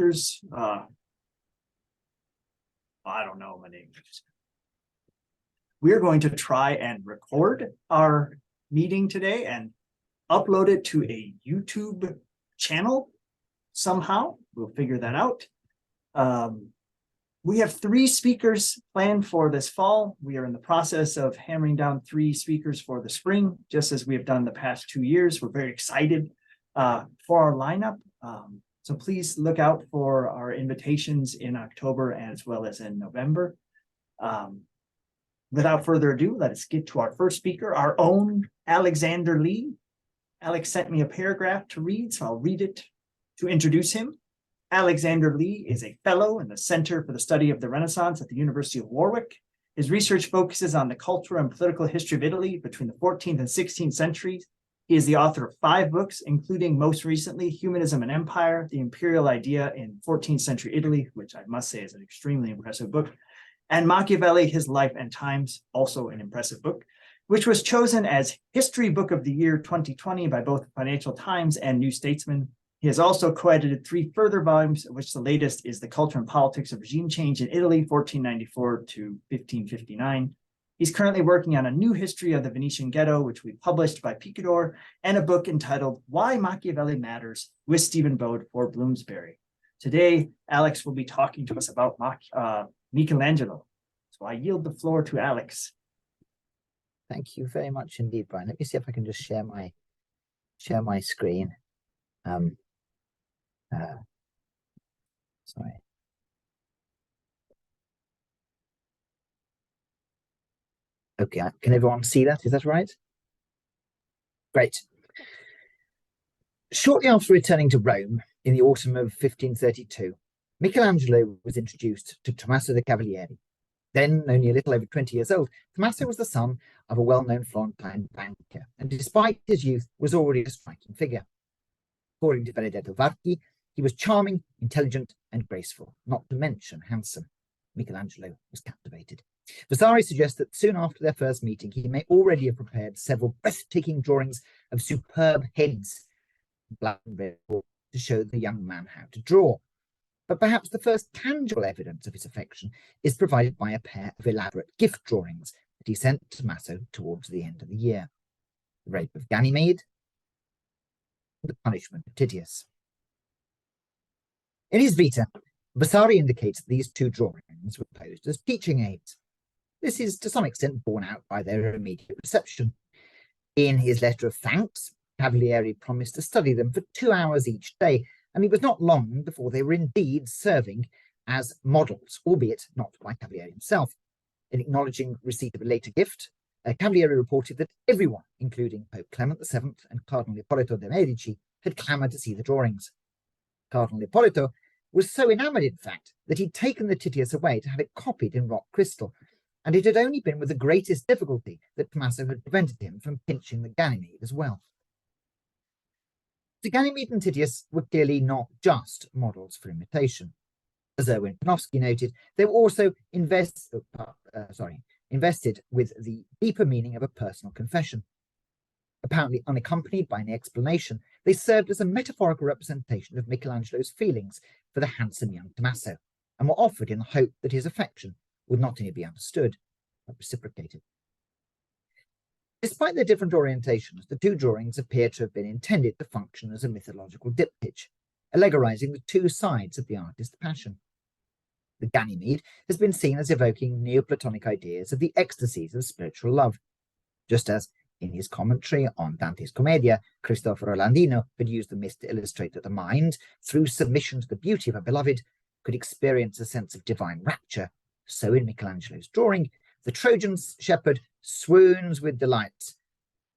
I don't know my name. We're going to try and record our meeting today and upload it to a YouTube channel somehow. We'll figure that out. We have 3 speakers planned for this fall. We are in the process of hammering down 3 speakers for the spring, just as we have done the past 2 years. We're very excited for our lineup. So please look out for our invitations in October as well as in November. Without further ado, let us get to our first speaker, our own Alexander Lee. Alex sent me a paragraph to read, so I'll read it to introduce him. Alexander Lee is a fellow in the Center for the Study of the Renaissance at the University of Warwick. His research focuses on the cultural and political history of Italy between the 14th and 16th centuries. He is the author of 5 books, including most recently Humanism and Empire, the Imperial Idea in 14th Century Italy, which I must say is an extremely impressive book, and Machiavelli, His Life and Times, also an impressive book, which was chosen as History Book of the Year 2020 by both Financial Times and New Statesman. He has also co-edited 3 further volumes, of which the latest is The Culture and Politics of Regime Change in Italy, 1494 to 1559. He's currently working on a new history of the Venetian Ghetto, which we published by Picador, and a book entitled Why Machiavelli Matters with Stephen Bode for Bloomsbury. Today, Alex will be talking to us about Michelangelo. So I yield the floor to Alex. Thank you very much indeed, Brian. Let me see if I can just share my screen. Sorry. Okay, can everyone see that? Is that right? Great. Shortly after returning to Rome in the autumn of 1532, Michelangelo was introduced to Tommaso de' Cavalieri. Then only a little over 20 years old, Tommaso was the son of a well-known Florentine banker, and despite his youth, was already a striking figure. According to Benedetto Varchi, he was charming, intelligent, and graceful, not to mention handsome. Michelangelo was captivated. Vasari suggests that soon after their first meeting, he may already have prepared several breathtaking drawings of superb heads, black and red, to show the young man how to draw. But perhaps the first tangible evidence of his affection is provided by a pair of elaborate gift drawings that he sent to Tommaso towards the end of the year: the rape of Ganymede and the punishment of Titius. In his Vita, Vasari indicates that these 2 drawings were posed as teaching aids. This is to some extent borne out by their immediate reception. In his letter of thanks, Cavalieri promised to study them for 2 hours each day, and it was not long before they were indeed serving as models, albeit not by Cavalieri himself. In acknowledging receipt of a later gift, Cavalieri reported that everyone, including Pope Clement VII and Cardinal Ippolito de' Medici, had clamoured to see the drawings. Cardinal Ippolito was so enamoured, in fact, that he'd taken the Titius away to have it copied in rock crystal, and it had only been with the greatest difficulty that Tommaso had prevented him from pinching the Ganymede as well. The Ganymede and Titius were clearly not just models for imitation. As Erwin Panofsky noted, they were also invested with the deeper meaning of a personal confession. Apparently unaccompanied by any explanation, they served as a metaphorical representation of Michelangelo's feelings for the handsome young Tommaso, and were offered in the hope that his affection would not only be understood, but reciprocated. Despite their different orientations, the 2 drawings appear to have been intended to function as a mythological diptych, allegorizing the 2 sides of the artist's passion. The Ganymede has been seen as evoking Neoplatonic ideas of the ecstasies of spiritual love, just as in his commentary on Dante's Commedia, Cristoforo Landino had used the myth to illustrate that the mind, through submission to the beauty of a beloved, could experience a sense of divine rapture. So in Michelangelo's drawing, the Trojan shepherd swoons with delight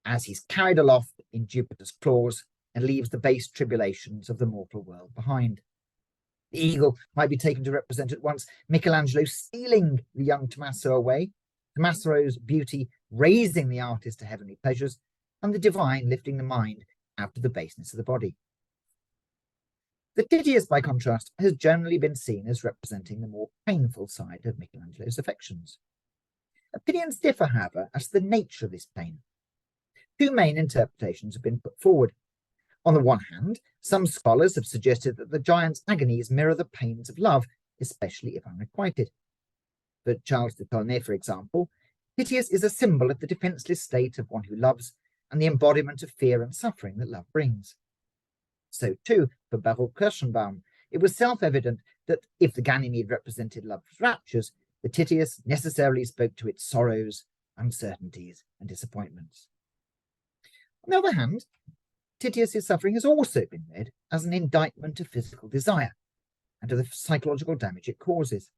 as he's carried aloft in Jupiter's claws and leaves the base tribulations of the mortal world behind. The eagle might be taken to represent at once Michelangelo stealing the young Tommaso away, Tommaso's beauty raising the artist to heavenly pleasures, and the divine lifting the mind out of the baseness of the body. The Titius, by contrast, has generally been seen as representing the more painful side of Michelangelo's affections. Opinions differ, however, as to the nature of this pain. 2 main interpretations have been put forward. On the one hand, some scholars have suggested that the giant's agonies mirror the pains of love, especially if unrequited. For Charles de Tolnay, for example, Titius is a symbol of the defenceless state of one who loves and the embodiment of fear and suffering that love brings. So too, for Baruch Kirschenbaum, it was self-evident that if the Ganymede represented love's raptures, the Titius necessarily spoke to its sorrows, uncertainties, and disappointments. On the other hand, Titius's suffering has also been read as an indictment of physical desire and of the psychological damage it causes.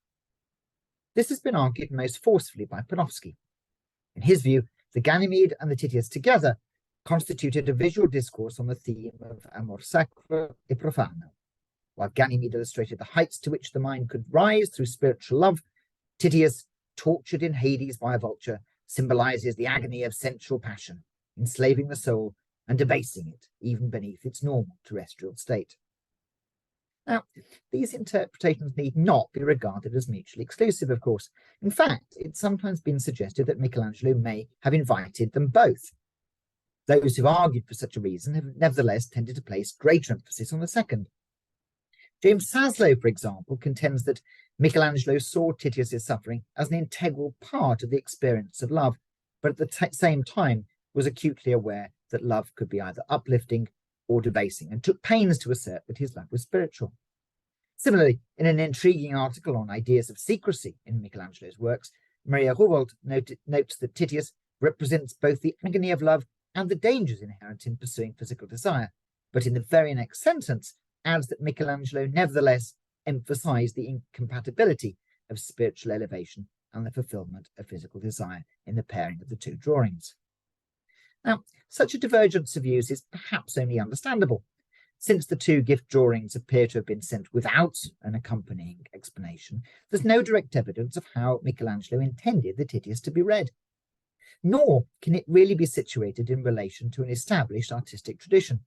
This has been argued most forcefully by Panofsky. In his view, the Ganymede and the Titius together constituted a visual discourse on the theme of amor sacro e profano. While Ganymede illustrated the heights to which the mind could rise through spiritual love, Titius, tortured in Hades by a vulture, symbolizes the agony of sensual passion, enslaving the soul and debasing it even beneath its normal terrestrial state. Now, these interpretations need not be regarded as mutually exclusive, of course. In fact, it's sometimes been suggested that Michelangelo may have invited them both. Those who've argued for such a reason have nevertheless tended to place greater emphasis on the second. James Saslow, for example, contends that Michelangelo saw Titius's suffering as an integral part of the experience of love, but at the same time was acutely aware that love could be either uplifting or debasing, and took pains to assert that his love was spiritual. Similarly, in an intriguing article on ideas of secrecy in Michelangelo's works, Maria Ruwold notes that Titius represents both the agony of love and the dangers inherent in pursuing physical desire, but in the very next sentence adds that Michelangelo nevertheless emphasized the incompatibility of spiritual elevation and the fulfillment of physical desire in the pairing of the two drawings. Now, such a divergence of views is perhaps only understandable, since the two gift drawings appear to have been sent without an accompanying explanation. There's no direct evidence of how Michelangelo intended the Titius to be read, nor can it really be situated in relation to an established artistic tradition.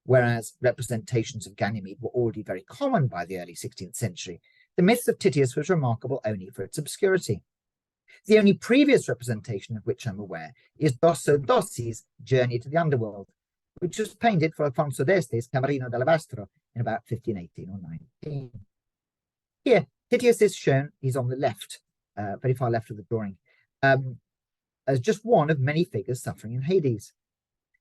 Whereas representations of Ganymede were already very common by the early 16th century, the myth of Titius was remarkable only for its obscurity. The only previous representation of which I'm aware is Dosso Dossi's Journey to the Underworld, which was painted for Alfonso d'Este's Camerino d'Alabastro in about 1518 or 19. Here, Titius is shown, he's on the left, very far left of the drawing, as just one of many figures suffering in Hades.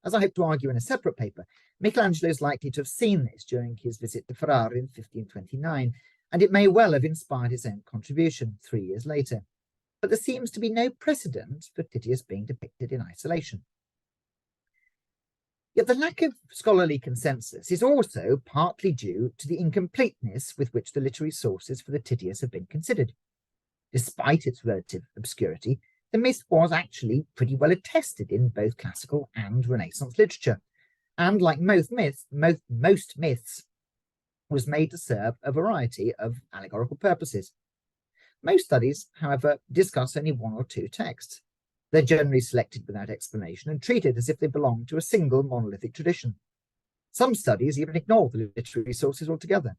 As I hope to argue in a separate paper, Michelangelo is likely to have seen this during his visit to Ferrara in 1529, and it may well have inspired his own contribution 3 years later. But there seems to be no precedent for Titius being depicted in isolation. Yet the lack of scholarly consensus is also partly due to the incompleteness with which the literary sources for the Titius have been considered. Despite its relative obscurity, the myth was actually pretty well attested in both classical and Renaissance literature, and like most myths, was made to serve a variety of allegorical purposes. Most studies, however, discuss only one or two texts. They're generally selected without explanation and treated as if they belong to a single monolithic tradition. Some studies even ignore the literary sources altogether.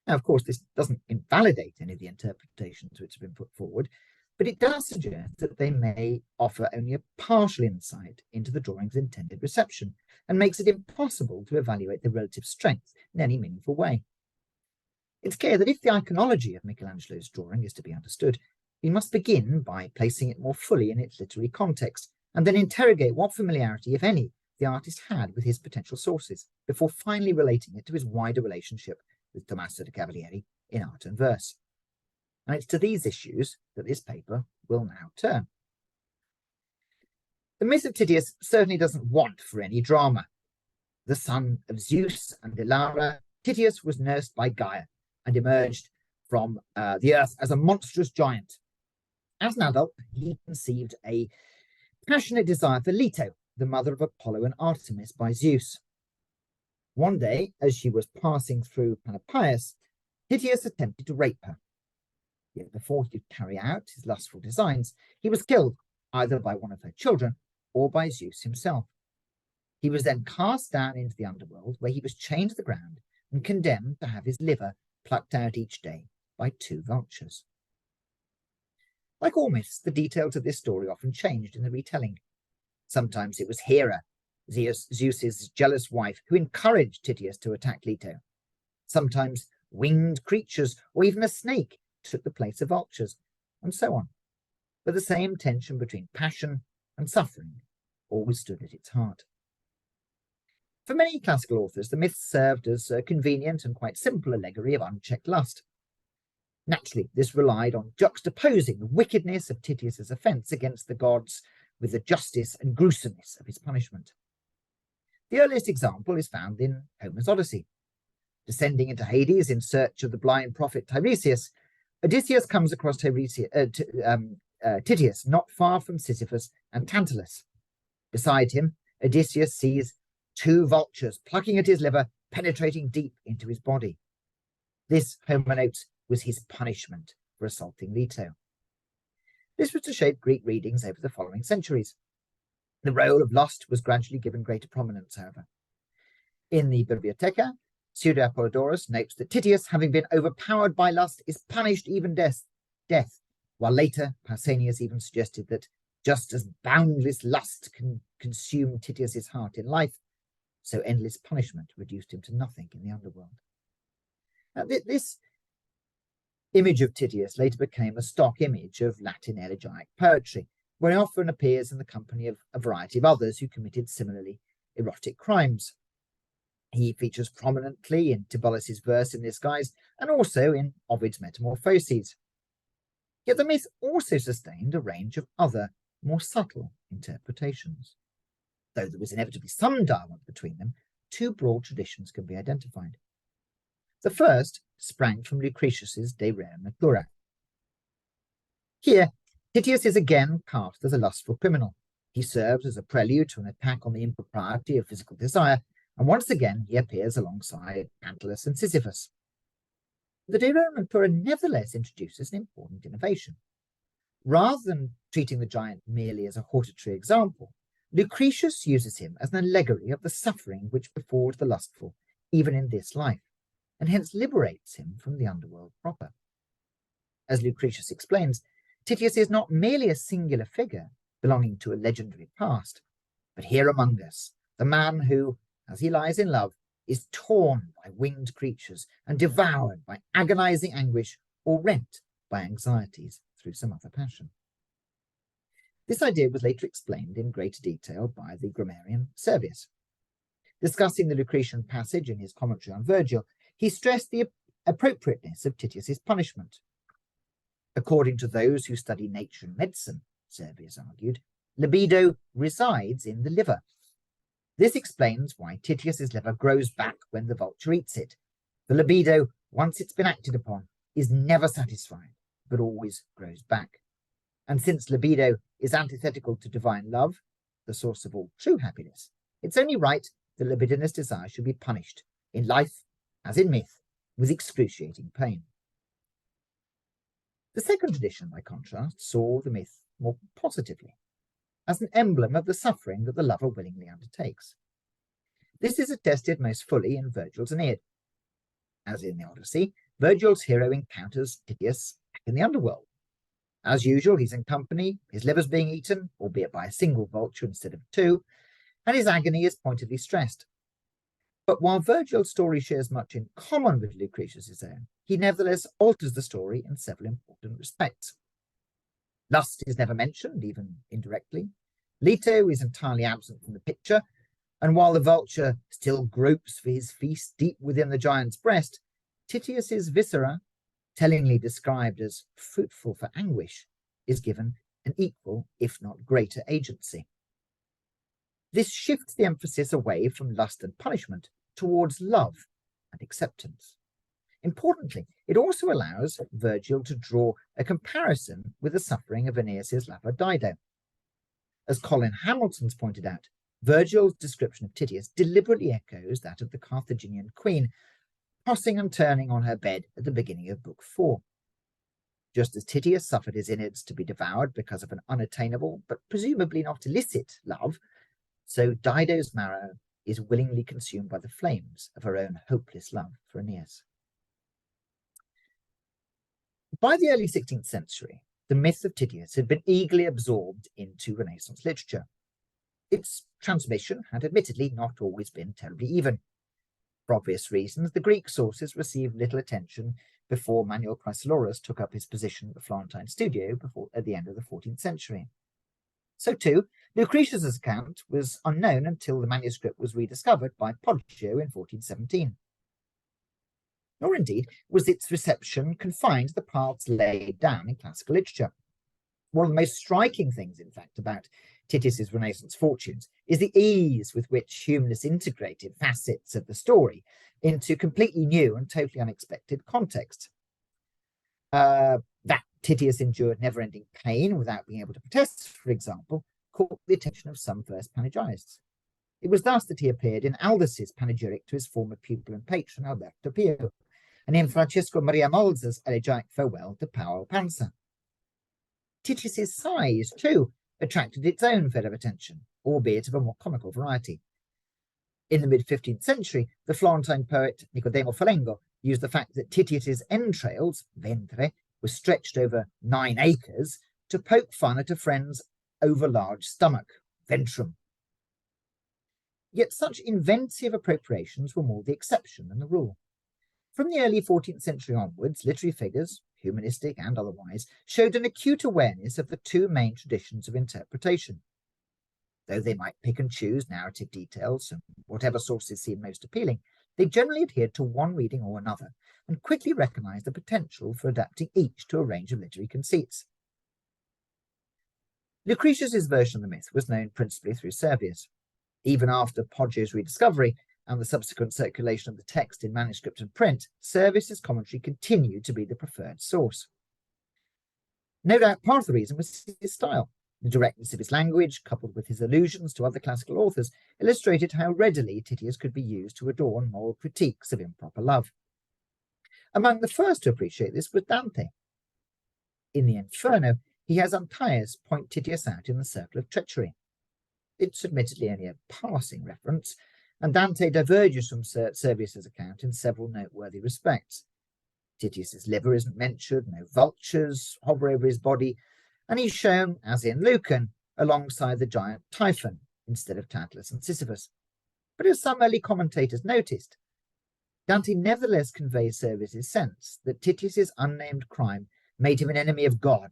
Now, of course, this doesn't invalidate any of the interpretations which have been put forward, but it does suggest that they may offer only a partial insight into the drawing's intended reception, and makes it impossible to evaluate the relative strength in any meaningful way. It's clear that if the iconology of Michelangelo's drawing is to be understood, we must begin by placing it more fully in its literary context, and then interrogate what familiarity, if any, the artist had with his potential sources, before finally relating it to his wider relationship with Tommaso de' Cavalieri in art and verse. And it's to these issues that this paper will now turn. The myth of Titius certainly doesn't want for any drama. The son of Zeus and Elara, Titius was nursed by Gaia and emerged from the earth as a monstrous giant. As an adult, he conceived a passionate desire for Leto, the mother of Apollo and Artemis by Zeus. One day, as she was passing through Panopeus, Titius attempted to rape her. Yet before he could carry out his lustful designs, he was killed either by one of her children or by Zeus himself. He was then cast down into the underworld, where he was chained to the ground and condemned to have his liver plucked out each day by 2 vultures. Like all myths, the details of this story often changed in the retelling. Sometimes it was Hera, Zeus's jealous wife, who encouraged Tityus to attack Leto. Sometimes winged creatures or even a snake took the place of vultures, and so on. But the same tension between passion and suffering always stood at its heart. For many classical authors, the myths served as a convenient and quite simple allegory of unchecked lust. Naturally, this relied on juxtaposing the wickedness of Tityus's offence against the gods with the justice and gruesomeness of his punishment. The earliest example is found in Homer's Odyssey. Descending into Hades in search of the blind prophet Tiresias, Odysseus comes across Tityus not far from Sisyphus and Tantalus. Beside him, Odysseus sees 2 vultures plucking at his liver, penetrating deep into his body. This, Homer notes, was his punishment for assaulting Leto. This was to shape Greek readings over the following centuries. The role of lust was gradually given greater prominence, however. In the Bibliotheca, Pseudo-Apollodorus notes that Tityus, having been overpowered by lust, is punished even death, while later Pausanias even suggested that just as boundless lust can consume Tityus's heart in life, so endless punishment reduced him to nothing in the underworld. Now, this image of Tityus later became a stock image of Latin elegiac poetry, where he often appears in the company of a variety of others who committed similarly erotic crimes. He features prominently in Tibullus' verse in this guise, and also in Ovid's Metamorphoses. Yet the myth also sustained a range of other, more subtle interpretations. Though there was inevitably some dialogue between them, 2 broad traditions can be identified. The first sprang from Lucretius's De Rea Natura. Here, Tityus is again cast as a lustful criminal. He serves as a prelude to an attack on the impropriety of physical desire, and once again he appears alongside Tantalus and Sisyphus. The De Rea Natura nevertheless introduces an important innovation. Rather than treating the giant merely as a hortatory example, Lucretius uses him as an allegory of the suffering which befalls the lustful, even in this life, and hence liberates him from the underworld proper. As Lucretius explains, Tityus is not merely a singular figure belonging to a legendary past, but here among us, the man who, as he lies in love, is torn by winged creatures and devoured by agonizing anguish or rent by anxieties through some other passion. This idea was later explained in greater detail by the grammarian Servius. Discussing the Lucretian passage in his commentary on Virgil, he stressed the appropriateness of Tityus's punishment. According to those who study nature and medicine, Servius argued, libido resides in the liver. This explains why Tityus's liver grows back when the vulture eats it. The libido, once it's been acted upon, is never satisfied, but always grows back. And since libido is antithetical to divine love, the source of all true happiness, it's only right that libidinous desire should be punished, in life as in myth, with excruciating pain. The second tradition, by contrast, saw the myth more positively, as an emblem of the suffering that the lover willingly undertakes. This is attested most fully in Virgil's Aeneid. As in the Odyssey, Virgil's hero encounters Tityus back in the underworld. As usual, he's in company, his liver's being eaten, albeit by a single vulture instead of 2, and his agony is pointedly stressed. But while Virgil's story shares much in common with Lucretius's own, he nevertheless alters the story in several important respects. Lust is never mentioned, even indirectly. Leto is entirely absent from the picture, and while the vulture still gropes for his feast deep within the giant's breast, Tityus's viscera, tellingly described as fruitful for anguish, is given an equal, if not greater, agency. This shifts the emphasis away from lust and punishment towards love and acceptance. Importantly, it also allows Virgil to draw a comparison with the suffering of Aeneas's lover Dido. As Colin Hamilton's pointed out, Virgil's description of Tityus deliberately echoes that of the Carthaginian queen, tossing and turning on her bed at the beginning of Book 4. Just as Tityus suffered his innards to be devoured because of an unattainable, but presumably not illicit, love, so Dido's marrow is willingly consumed by the flames of her own hopeless love for Aeneas. By the early 16th century, the myth of Tityus had been eagerly absorbed into Renaissance literature. Its transmission had admittedly not always been terribly even. For obvious reasons, the Greek sources received little attention before Manuel Chrysaorus took up his position at the Florentine studio at the end of the 14th century. So too, Lucretius's account was unknown until the manuscript was rediscovered by Poggio in 1417. Nor indeed was its reception confined to the paths laid down in classical literature. One of the most striking things, in fact, about Titius's Renaissance fortunes is the ease with which humanists integrated facets of the story into completely new and totally unexpected contexts. That Titius endured never-ending pain without being able to protest, for example, caught the attention of some first panegyrists. It was thus that he appeared in Aldus's panegyric to his former pupil and patron Alberto Pio, and in Francesco Maria Molza's elegiac farewell to Paolo Pansa. Titius's size, too, attracted its own fair of attention, albeit of a more comical variety. In the mid-15th century, the Florentine poet Nicodemo Folengo used the fact that Titius's entrails, ventre, were stretched over 9 acres to poke fun at a friend's overlarge stomach, ventrum. Yet such inventive appropriations were more the exception than the rule. From the early 14th century onwards, literary figures, humanistic and otherwise, showed an acute awareness of the two main traditions of interpretation. Though they might pick and choose narrative details from whatever sources seemed most appealing, they generally adhered to one reading or another, and quickly recognized the potential for adapting each to a range of literary conceits. Lucretius's version of the myth was known principally through Servius. Even after Poggio's rediscovery and the subsequent circulation of the text in manuscript and print, Servius's commentary continued to be the preferred source. No doubt part of the reason was his style. The directness of his language, coupled with his allusions to other classical authors, illustrated how readily Titius could be used to adorn moral critiques of improper love. Among the first to appreciate this was Dante. In the Inferno, he has Antaius point Titius out in the circle of treachery. It's admittedly only a passing reference, and Dante diverges from Servius's account in several noteworthy respects. Titius's liver isn't mentioned, no vultures hover over his body, and he's shown, as in Lucan, alongside the giant Typhon, instead of Tantalus and Sisyphus. But as some early commentators noticed, Dante nevertheless conveys Servius's sense that Titius's unnamed crime made him an enemy of God,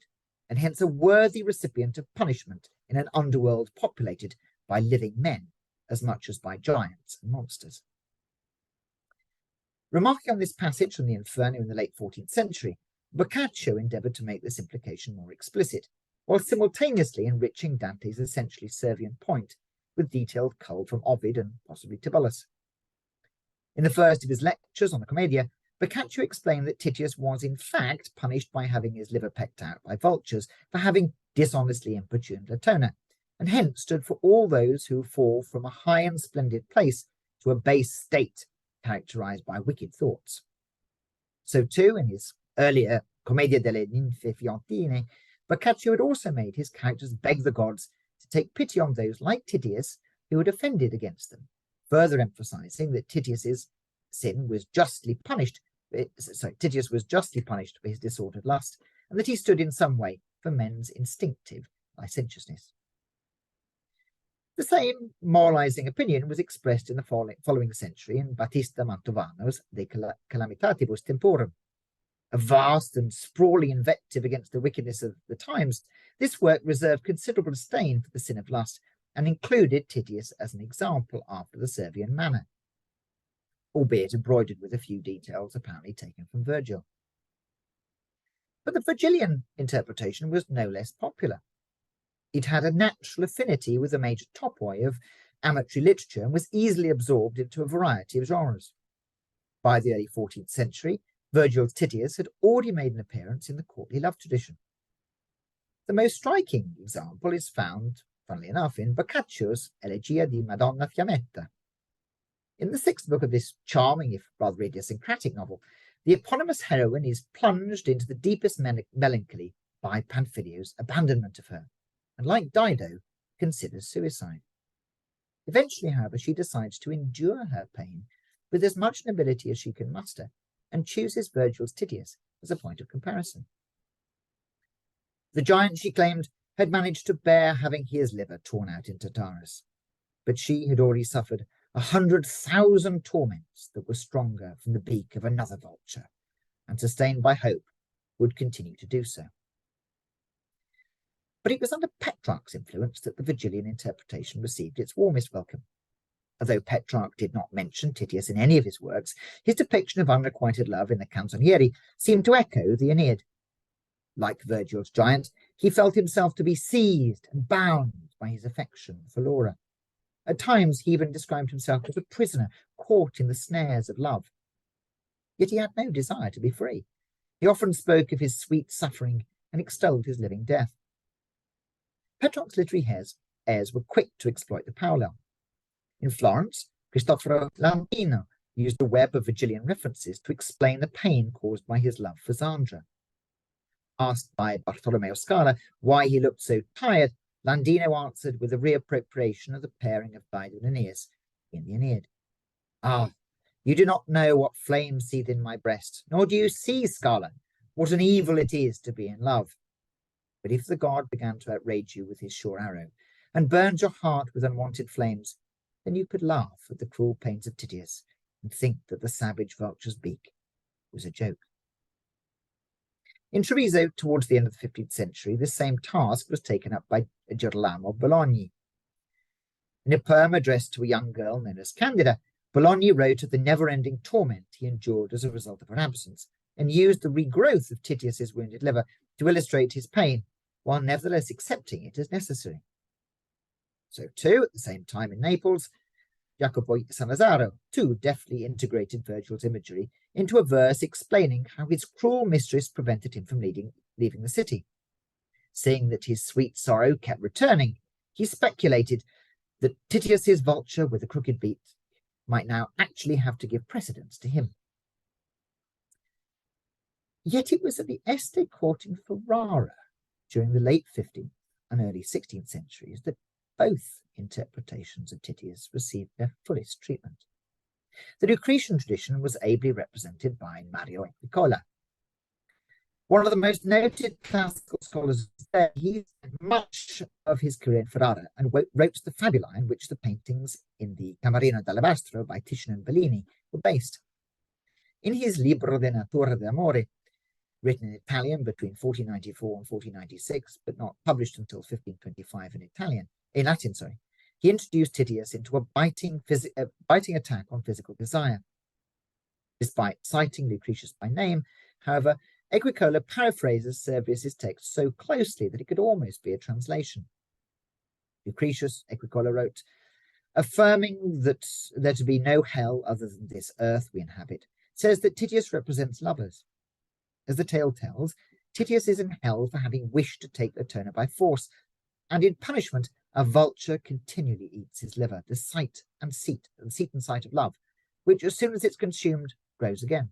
and hence a worthy recipient of punishment in an underworld populated by living men, as much as by giants and monsters. Remarking on this passage from the Inferno in the late 14th century, Boccaccio endeavoured to make this implication more explicit, while simultaneously enriching Dante's essentially Servian point with detailed cull from Ovid and possibly Tibullus. In the first of his lectures on the Commedia, Boccaccio explained that Titius was in fact punished by having his liver pecked out by vultures for having dishonestly importuned Latona, and hence stood for all those who fall from a high and splendid place to a base state characterized by wicked thoughts. So too, in his earlier Commedia delle Ninfe Fiorentine, Boccaccio had also made his characters beg the gods to take pity on those like Titius who had offended against them, further emphasizing that Titius was justly punished for his disordered lust, and that he stood in some way for men's instinctive licentiousness. The same moralizing opinion was expressed in the following century in Battista Mantovano's De Calamitatibus Temporum. A vast and sprawling invective against the wickedness of the times, this work reserved considerable disdain for the sin of lust and included Titius as an example after the Servian manner, albeit embroidered with a few details apparently taken from Virgil. But the Virgilian interpretation was no less popular. It had a natural affinity with the major topoi of amatory literature and was easily absorbed into a variety of genres. By the early 14th century, Virgil's Titius had already made an appearance in the courtly love tradition. The most striking example is found, funnily enough, in Boccaccio's Elegia di Madonna Fiammetta. In the 6th book of this charming, if rather idiosyncratic novel, the eponymous heroine is plunged into the deepest melancholy by Pamphilio's abandonment of her, and like Dido, considers suicide. Eventually, however, she decides to endure her pain with as much nobility as she can muster, and chooses Virgil's Titius as a point of comparison. The giant, she claimed, had managed to bear having his liver torn out in Tartarus, but she had already suffered 100,000 torments that were stronger from the beak of another vulture, and sustained by hope, would continue to do so. But it was under Petrarch's influence that the Virgilian interpretation received its warmest welcome. Although Petrarch did not mention Titius in any of his works, his depiction of unrequited love in the Canzonieri seemed to echo the Aeneid. Like Virgil's giant, he felt himself to be seized and bound by his affection for Laura. At times he even described himself as a prisoner caught in the snares of love. Yet he had no desire to be free. He often spoke of his sweet suffering and extolled his living death. Petrarch's literary heirs were quick to exploit the parallel. In Florence, Cristoforo Landino used a web of Virgilian references to explain the pain caused by his love for Sandra. Asked by Bartolomeo Scala why he looked so tired, Landino answered with a reappropriation of the pairing of Dido and Aeneas in the Aeneid. "Ah, you do not know what flames seethe in my breast, nor do you see, Scala, what an evil it is to be in love. But if the god began to outrage you with his sure arrow, and burned your heart with unwanted flames, then you could laugh at the cruel pains of Titius, and think that the savage vulture's beak was a joke." In Treviso, towards the end of the 15th century, this same task was taken up by Girolamo Bologna. In a poem addressed to a young girl known as Candida, Bologna wrote of the never-ending torment he endured as a result of her absence, and used the regrowth of Titius's wounded liver to illustrate his pain, while nevertheless accepting it as necessary. So too, at the same time in Naples, Jacopo Sanazzaro too deftly integrated Virgil's imagery into a verse explaining how his cruel mistress prevented him from leaving the city. Seeing that his sweet sorrow kept returning, he speculated that Titius's vulture with a crooked beak might now actually have to give precedence to him. Yet it was at the Este court in Ferrara during the late 15th and early 16th centuries that both interpretations of Titius received their fullest treatment. The Lucretian tradition was ably represented by Mario Agricola. One of the most noted classical scholars there, he spent much of his career in Ferrara and wrote the fabula in which the paintings in the Camerino d'Alabastro by Titian and Bellini were based. In his Libro de Natura d'Amore, written in Italian between 1494 and 1496, but not published until 1525 in Latin, he introduced Titius into a biting attack on physical desire. Despite citing Lucretius by name, however, Agricola paraphrases Servius's text so closely that it could almost be a translation. Lucretius, Agricola wrote, affirming that there to be no hell other than this earth we inhabit, says that Titius represents lovers. As the tale tells, Titius is in hell for having wished to take Latona by force, and in punishment, a vulture continually eats his liver, the seat and sight of love, which as soon as it's consumed, grows again.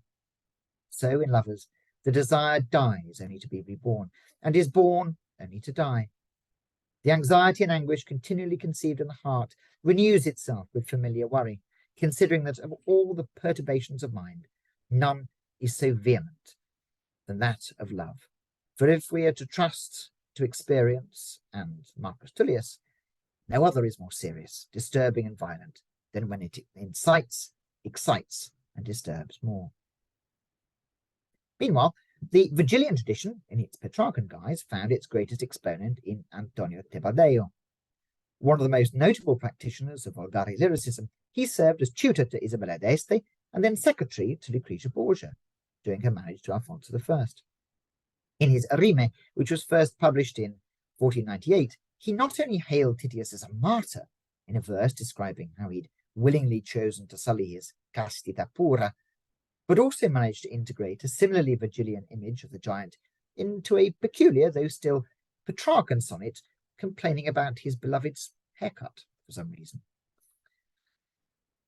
So in lovers, the desire dies only to be reborn, and is born only to die. The anxiety and anguish continually conceived in the heart renews itself with familiar worry, considering that of all the perturbations of mind, none is so vehement than that of love. For if we are to trust to experience and Marcus Tullius, no other is more serious, disturbing and violent than when it incites, excites, and disturbs more. Meanwhile, the Virgilian tradition, in its Petrarchan guise, found its greatest exponent in Antonio Tebadeo. One of the most notable practitioners of vulgare lyricism, he served as tutor to Isabella d'Este and then secretary to Lucretia Borgia during her marriage to Alfonso I. In his Rime, which was first published in 1498, he not only hailed Titius as a martyr in a verse describing how he'd willingly chosen to sully his castità pura, but also managed to integrate a similarly Virgilian image of the giant into a peculiar, though still Petrarchan sonnet complaining about his beloved's haircut for some reason.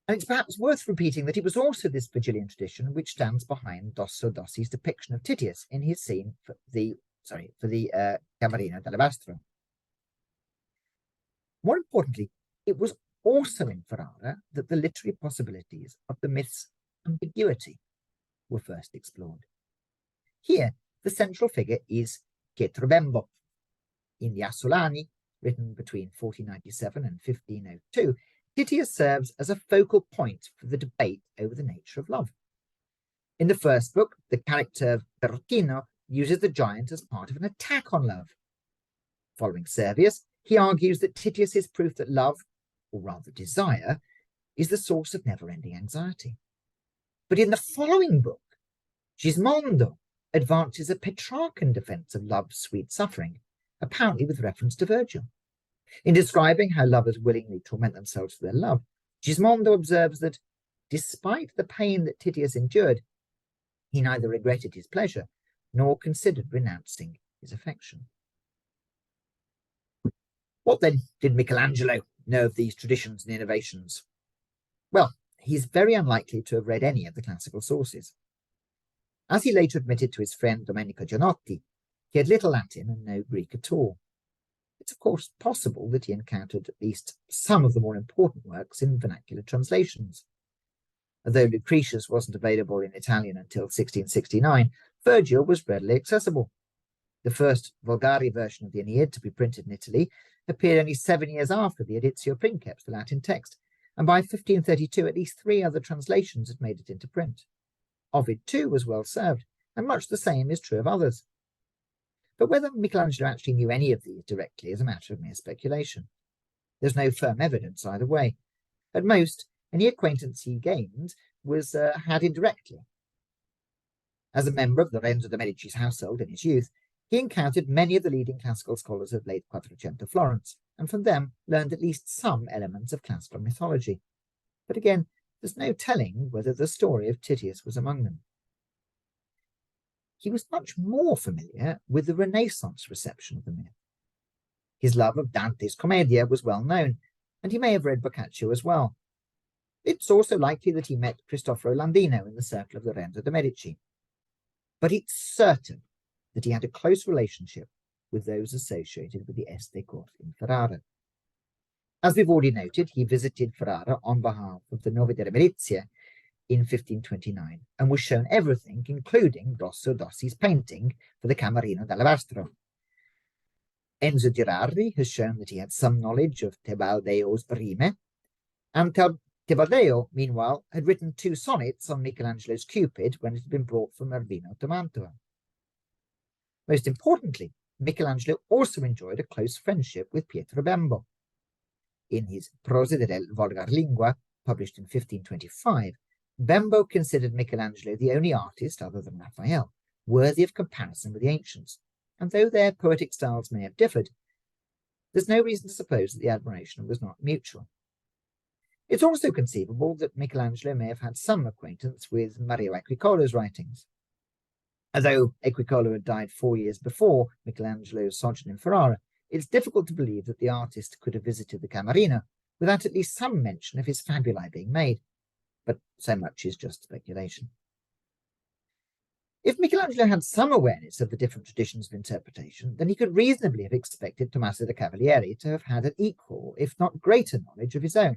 And it's perhaps worth repeating that it was also this Virgilian tradition which stands behind Dosso Dossi's depiction of Titius in his scene for the Camerino d'Alabastro. More importantly, it was also in Ferrara that the literary possibilities of the myth's ambiguity were first explored. Here, the central figure is Pietro Bembo. In the Assolani, written between 1497 and 1502, Titius serves as a focal point for the debate over the nature of love. In the first book, the character Bertino uses the giant as part of an attack on love. Following Servius, he argues that Titius is proof that love, or rather desire, is the source of never-ending anxiety. But in the following book, Gismondo advances a Petrarchan defense of love's sweet suffering, apparently with reference to Virgil. In describing how lovers willingly torment themselves for their love, Gismondo observes that, despite the pain that Titius endured, he neither regretted his pleasure nor considered renouncing his affection. What then did Michelangelo know of these traditions and innovations? Well, he's very unlikely to have read any of the classical sources. As he later admitted to his friend Domenico Gianotti, he had little Latin and no Greek at all. It's of course possible that he encountered at least some of the more important works in vernacular translations. Although Lucretius wasn't available in Italian until 1669, Virgil was readily accessible. The first Vulgari version of the Aeneid to be printed in Italy appeared only 7 years after the Editio Princeps, the Latin text, and by 1532 at least 3 other translations had made it into print. Ovid too was well served, and much the same is true of others. But whether Michelangelo actually knew any of these directly is a matter of mere speculation. There's no firm evidence either way. At most, any acquaintance he gained was had indirectly. As a member of Lorenzo de' Medici's household in his youth, he encountered many of the leading classical scholars of late Quattrocento Florence, and from them learned at least some elements of classical mythology. But again, there's no telling whether the story of Titius was among them. He was much more familiar with the Renaissance reception of the myth. His love of Dante's Commedia was well known, and he may have read Boccaccio as well. It's also likely that he met Cristoforo Landino in the circle of Lorenzo de' Medici. But it's certain that he had a close relationship with those associated with the Este Court in Ferrara. As we've already noted, he visited Ferrara on behalf of the Nove delle Milizie in 1529 and was shown everything, including Rosso Dossi's painting for the Camerino d'Alabastro. Enzo Girardi has shown that he had some knowledge of Tebaldeo's Rime, and Tebaldeo, meanwhile, had written 2 sonnets on Michelangelo's Cupid when it had been brought from Urbino to Mantua. Most importantly, Michelangelo also enjoyed a close friendship with Pietro Bembo. In his Prose del Volgar Lingua, published in 1525, Bembo considered Michelangelo the only artist, other than Raphael, worthy of comparison with the ancients, and though their poetic styles may have differed, there's no reason to suppose that the admiration was not mutual. It's also conceivable that Michelangelo may have had some acquaintance with Mario Agricola's writings. Although Agricola had died 4 years before Michelangelo's sojourn in Ferrara, it's difficult to believe that the artist could have visited the Camerino without at least some mention of his fabulae being made, but so much is just speculation. If Michelangelo had some awareness of the different traditions of interpretation, then he could reasonably have expected Tommaso da Cavalieri to have had an equal, if not greater, knowledge of his own.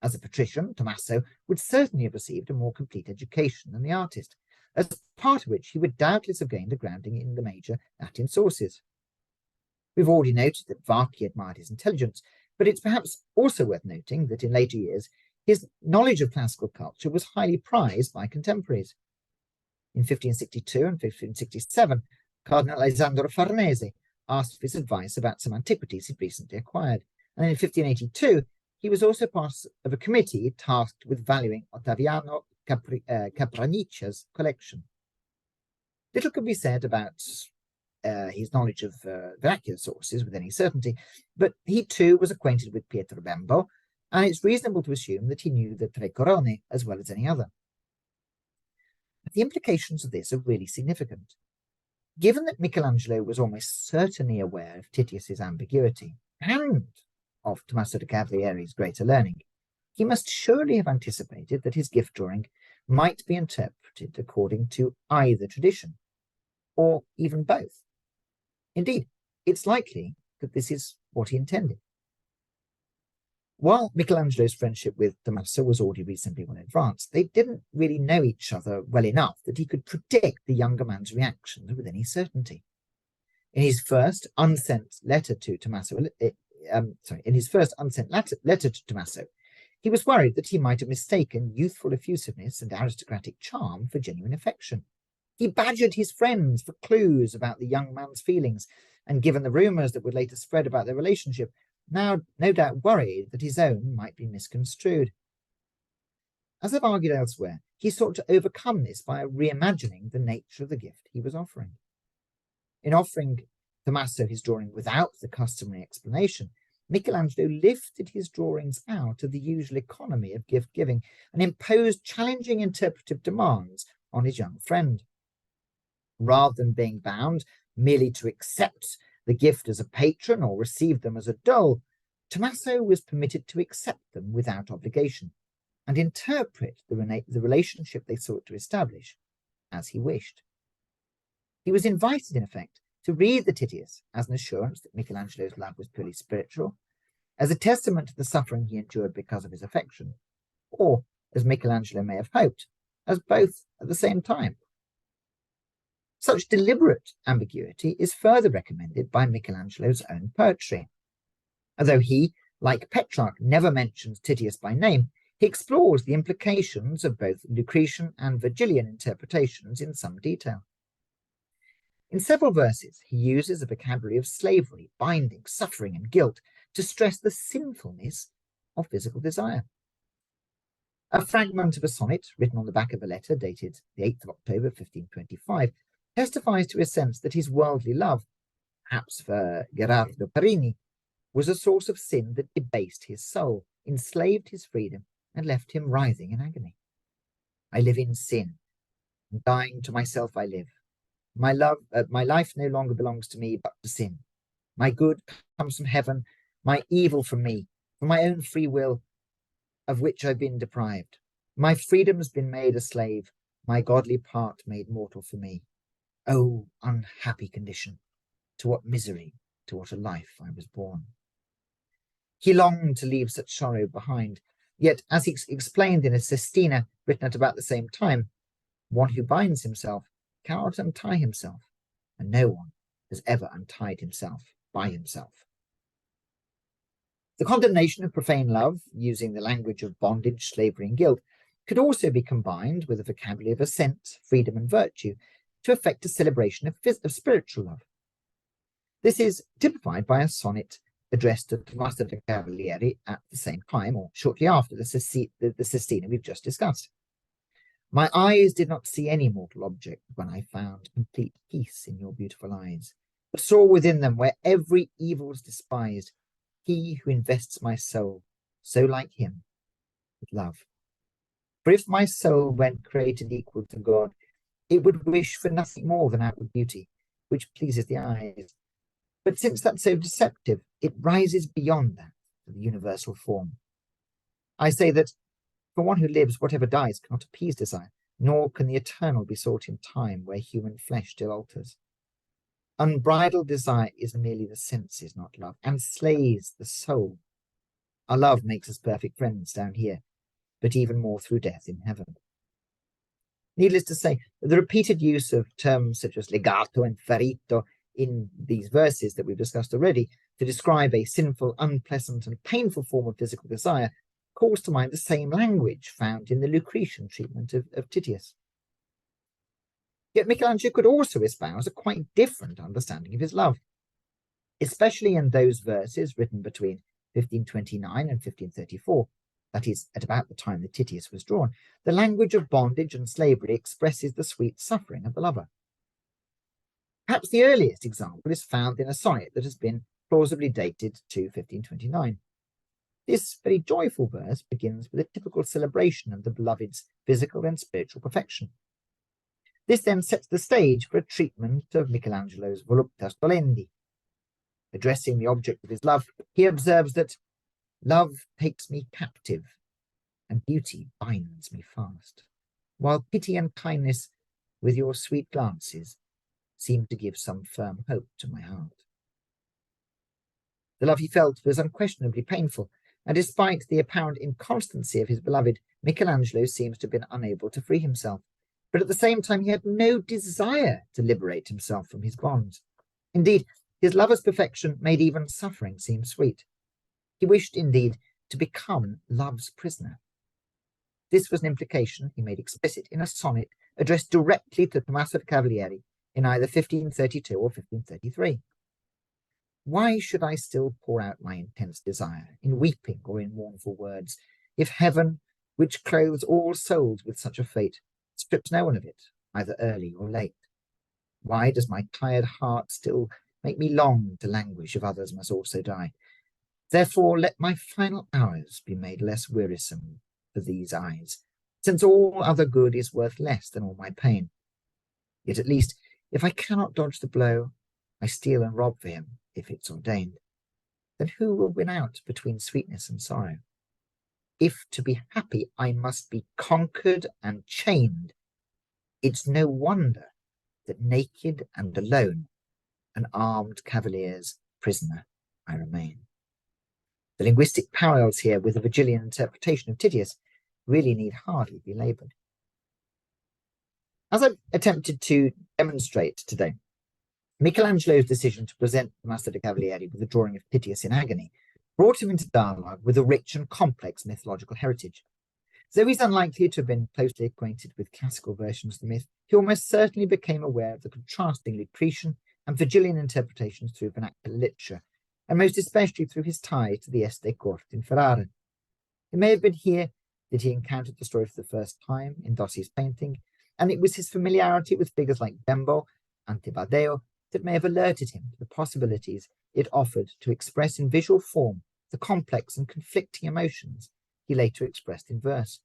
As a patrician, Tommaso would certainly have received a more complete education than the artist, as part of which he would doubtless have gained a grounding in the major Latin sources. We've already noted that Varchi admired his intelligence, but it's perhaps also worth noting that in later years his knowledge of classical culture was highly prized by contemporaries. In 1562 and 1567, Cardinal Alessandro Farnese asked for his advice about some antiquities he'd recently acquired, and in 1582 he was also part of a committee tasked with valuing Ottaviano Capraniccia's collection. Little can be said about his knowledge of vernacular sources with any certainty, but he too was acquainted with Pietro Bembo, and it's reasonable to assume that he knew the Tre Corone as well as any other. But the implications of this are really significant. Given that Michelangelo was almost certainly aware of Titius's ambiguity and of Tommaso da Cavalieri's greater learning, he must surely have anticipated that his gift drawing might be interpreted according to either tradition, or even both. Indeed, it's likely that this is what he intended. While Michelangelo's friendship with Tommaso was already reasonably well advanced, they didn't really know each other well enough that he could predict the younger man's reactions with any certainty. In his first unsent letter to Tommaso in his first unsent letter to Tommaso, he was worried that he might have mistaken youthful effusiveness and aristocratic charm for genuine affection. He badgered his friends for clues about the young man's feelings, and given the rumours that would later spread about their relationship, now no doubt worried that his own might be misconstrued. As I've argued elsewhere, he sought to overcome this by reimagining the nature of the gift he was offering. In offering Tommaso his drawing without the customary explanation, Michelangelo lifted his drawings out of the usual economy of gift-giving and imposed challenging interpretive demands on his young friend. Rather than being bound merely to accept the gift as a patron or receive them as a dole, Tommaso was permitted to accept them without obligation and interpret the relationship they sought to establish as he wished. He was invited, in effect, to read the Titius as an assurance that Michelangelo's love was purely spiritual, as a testament to the suffering he endured because of his affection, or, as Michelangelo may have hoped, as both at the same time. Such deliberate ambiguity is further recommended by Michelangelo's own poetry. Although he, like Petrarch, never mentions Titius by name, he explores the implications of both Lucretian and Virgilian interpretations in some detail. In several verses, he uses a vocabulary of slavery, binding, suffering, and guilt to stress the sinfulness of physical desire. A fragment of a sonnet written on the back of a letter dated the 8th of October 1525 testifies to a sense that his worldly love, perhaps for Gerardo Parini, was a source of sin that debased his soul, enslaved his freedom, and left him writhing in agony. I live in sin, and dying to myself I live. My life no longer belongs to me, but to sin. My good comes from heaven, my evil from me, from my own free will, of which I've been deprived. My freedom has been made a slave, my godly part made mortal for me. Oh, unhappy condition! To what misery, to what a life I was born. He longed to leave such sorrow behind, yet, as he explained in a sestina written at about the same time, one who binds himself cannot untie himself, and no one has ever untied himself by himself. The condemnation of profane love, using the language of bondage, slavery, and guilt, could also be combined with a vocabulary of assent, freedom, and virtue to effect a celebration of spiritual love. This is typified by a sonnet addressed to Tommaso da Cavalieri at the same time, or shortly after the sestina we've just discussed. My eyes did not see any mortal object when I found complete peace in your beautiful eyes, but saw within them, where every evil is despised, he who invests my soul, so like him, with love. For if my soul weren't created equal to God, it would wish for nothing more than outward beauty, which pleases the eyes. But since that's so deceptive, it rises beyond that to the universal form. I say that for one who lives, whatever dies cannot appease desire, nor can the eternal be sought in time where human flesh still alters. Unbridled desire is merely the senses, not love, and slays the soul. Our love makes us perfect friends down here, but even more through death in heaven. Needless to say, the repeated use of terms such as legato and ferito in these verses that we've discussed already to describe a sinful, unpleasant, and painful form of physical desire calls to mind the same language found in the Lucretian treatment of Titius. Yet Michelangelo could also espouse a quite different understanding of his love, especially in those verses written between 1529 and 1534, that is, at about the time that Titius was drawn. The language of bondage and slavery expresses the sweet suffering of the lover. Perhaps the earliest example is found in a sonnet that has been plausibly dated to 1529. This very joyful verse begins with a typical celebration of the beloved's physical and spiritual perfection. This then sets the stage for a treatment of Michelangelo's voluptas dolendi. Addressing the object of his love, he observes that love takes me captive, and beauty binds me fast, while pity and kindness, with your sweet glances, seem to give some firm hope to my heart. The love he felt was unquestionably painful, and despite the apparent inconstancy of his beloved, Michelangelo seems to have been unable to free himself. But at the same time, he had no desire to liberate himself from his bonds. Indeed, his lover's perfection made even suffering seem sweet. He wished, indeed, to become love's prisoner. This was an implication he made explicit in a sonnet addressed directly to Tommaso da Cavalieri in either 1532 or 1533. Why should I still pour out my intense desire in weeping or in mournful words, if heaven, which clothes all souls with such a fate, strips no one of it, either early or late? Why does my tired heart still make me long to languish if others must also die? Therefore let my final hours be made less wearisome for these eyes, since all other good is worth less than all my pain. Yet at least, if I cannot dodge the blow, I steal and rob for him, if it's ordained. Then who will win out between sweetness and sorrow? If to be happy I must be conquered and chained, it's no wonder that naked and alone, an armed cavalier's prisoner I remain. The linguistic parallels here with the Virgilian interpretation of Titius really need hardly be laboured. As I've attempted to demonstrate today, Michelangelo's decision to present Tommaso da Cavalieri with a drawing of Titius in agony brought him into dialogue with a rich and complex mythological heritage. Though he's unlikely to have been closely acquainted with classical versions of the myth, he almost certainly became aware of the contrasting Lucretian and Virgilian interpretations through vernacular literature, and most especially through his tie to the Este court in Ferrara. It may have been here that he encountered the story for the first time in Dossi's painting, and it was his familiarity with figures like Bembo and Tibadeo that may have alerted him to the possibilities it offered to express in visual form the complex and conflicting emotions he later expressed in verse.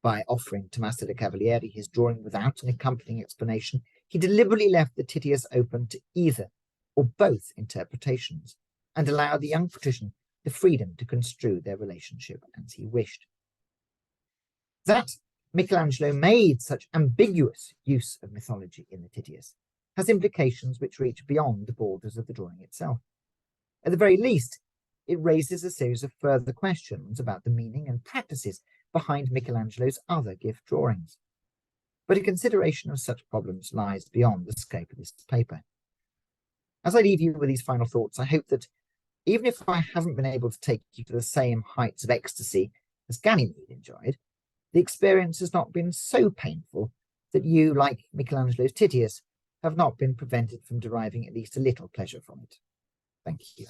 By offering Tommaso da Cavalieri his drawing without an accompanying explanation, he deliberately left the Titius open to either or both interpretations, and allowed the young patrician the freedom to construe their relationship as he wished. That Michelangelo made such ambiguous use of mythology in the Titius has implications which reach beyond the borders of the drawing itself. At the very least, it raises a series of further questions about the meaning and practices behind Michelangelo's other gift drawings. But a consideration of such problems lies beyond the scope of this paper. As I leave you with these final thoughts, I hope that even if I haven't been able to take you to the same heights of ecstasy as Ganymede enjoyed, the experience has not been so painful that you, like Michelangelo's Titius, have not been prevented from deriving at least a little pleasure from it. Thank you.